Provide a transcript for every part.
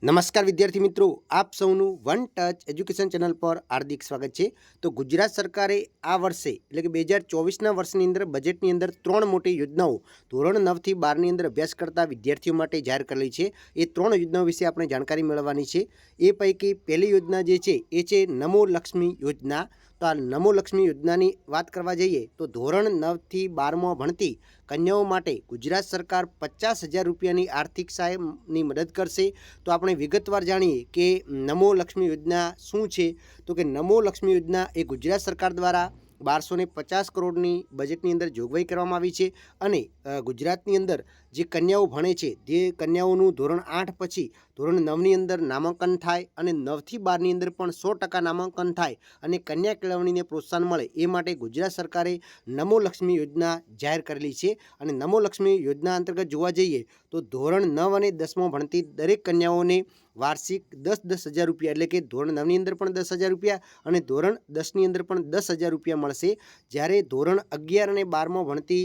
નમસ્કાર વિદ્યાર્થી મિત્રો, આપ સૌનું વન ટચ એજ્યુકેશન ચેનલ પર હાર્દિક સ્વાગત છે। તો ગુજરાત સરકારે આ વર્ષે એટલે કે 2024ના વર્ષની અંદર બજેટની અંદર 3 મોટી યોજનાઓ ધોરણ 9 થી 12ની અંદર અભ્યાસ કરતા વિદ્યાર્થીઓ માટે જાહેર કરેલી છે। એ 3 યોજનાઓ વિશે આપણે જાણકારી મેળવવાની છે। એ પૈકી પહેલી યોજના જે છે એ છે નમો લક્ષ્મી યોજના। તો આ નમો લક્ષ્મી યોજનાની વાત કરવા જઈએ તો ધોરણ 9 થી 12માં ભણતી કન્યાઓ માટે ગુજરાત સરકાર 50,000 રૂપિયાની આર્થિક સહાયની મદદ કરશે। તો આપણે વિગતવાર જાણીએ કે નમો લક્ષ્મી યોજના શું છે। તો કે નમો લક્ષ્મી યોજના એ ગુજરાત સરકાર દ્વારા 1250 કરોડની બજેટની અંદર જોગવાઈ કરવામાં આવી છે અને ગુજરાતની અંદર જે કન્યાઓ ભણે છે જે કન્યાઓનું ધોરણ 8 પછી ધોરણ 9ની અંદર નામાંકન થાય અને 9 થી 12ની અંદર પણ 100% નામાંકન થાય અને કન્યા કેળવણીને પ્રોત્સાહન મળે એ માટે ગુજરાત સરકારે નમો લક્ષ્મી યોજના જાહેર કરેલી છે। અને નમો લક્ષ્મી યોજના અંતર્ગત જોવા જઈએ તો ધોરણ 9 અને 10માં ભણતી દરેક કન્યાઓને વાર્ષિક 10,000 રૂપિયા એટલે કે ધોરણ 9ની અંદર પણ 10,000 રૂપિયા અને ધોરણ 10ની અંદર પણ 10,000 રૂપિયા મળશે। જ્યારે ધોરણ 11 અને 12માં ભણતી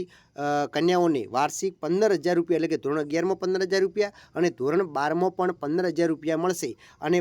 કન્યાઓને વાર્ષિક 15,000 રૂપિયા એટલે કે ધોરણ 11માં 15,000 રૂપિયા અને ધોરણ 12માં પણ 15,000 રૂપિયા મળશે। અને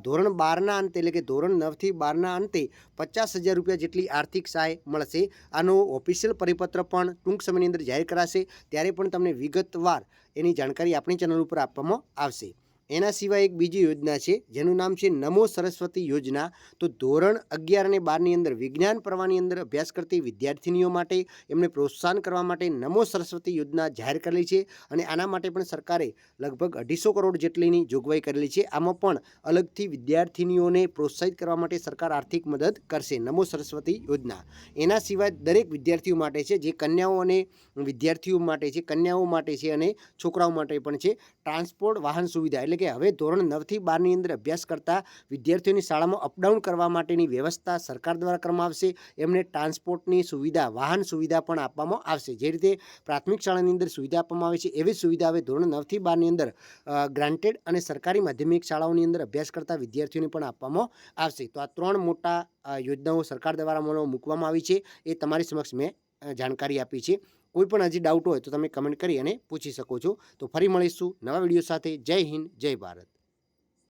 ધોરણ 12ના અંતે એટલે કે ધોરણ 9 થી 12ના અંતે 50,000 રૂપિયા જેટલી આર્થિક સહાય મળશે। આનો ઓફિશિયલ પરિપત્ર પણ ટૂંક સમયની અંદર જાહેર કરાશે, ત્યારે પણ તમને વિગતવાર એની જાણકારી આપણી ચેનલ ઉપર આપવામાં આવશે। એના સિવાય એક બીજી યોજના છે જેનું નામ છે નમો સરસ્વતી યોજના। તો ધોરણ 11 અને 12ની અંદર વિજ્ઞાન પ્રવાહની અંદર અભ્યાસ કરતી વિદ્યાર્થીનીઓ માટે એમને પ્રોત્સાહન કરવા માટે નમો સરસ્વતી યોજના જાહેર કરેલી છે અને આના માટે પણ સરકારે લગભગ 250 કરોડ જેટલીની જોગવાઈ કરેલી છે। આમાં પણ અલગથી વિદ્યાર્થીનીઓને પ્રોત્સાહિત કરવા માટે સરકાર આર્થિક મદદ કરશે નમો સરસ્વતી યોજના। એના સિવાય દરેક વિદ્યાર્થીઓ માટે છે, જે કન્યાઓ અને વિદ્યાર્થીઓ માટે છે, કન્યાઓ માટે છે અને છોકરાઓ માટે પણ છે, ટ્રાન્સપોર્ટ વાહન સુવિધા એટલે કે હવે ધોરણ 9 થી 12ની અંદર અભ્યાસ કરતા વિદ્યાર્થીઓની શાળામાં અપડાઉન કરવા માટેની વ્યવસ્થા સરકાર દ્વારા કરવામાં આવશે। એમને ટ્રાન્સપોર્ટની સુવિધા, વાહન સુવિધા પણ આપવામાં આવશે। જે રીતે પ્રાથમિક શાળાની અંદર સુવિધા આપવામાં આવે છે એવી સુવિધા હવે ધોરણ 9 થી 12ની અંદર ગ્રાન્ટેડ અને સરકારી માધ્યમિક શાળાઓની અંદર અભ્યાસ કરતા વિદ્યાર્થીઓને પણ આપવામાં આવશે। તો આ 3 મોટા યોજનાઓ સરકાર દ્વારા મૂકવામાં આવી છે, એ તમારી સમક્ષ મેં જાણકારી આપી છે। કોઈ પણ હજી ડાઉટ હોય તો તમે કમેન્ટ કરી અને પૂછી શકો છો। તો ફરી મળીશું નવા વિડીયો સાથે। જય હિન્દ, જય ભારત।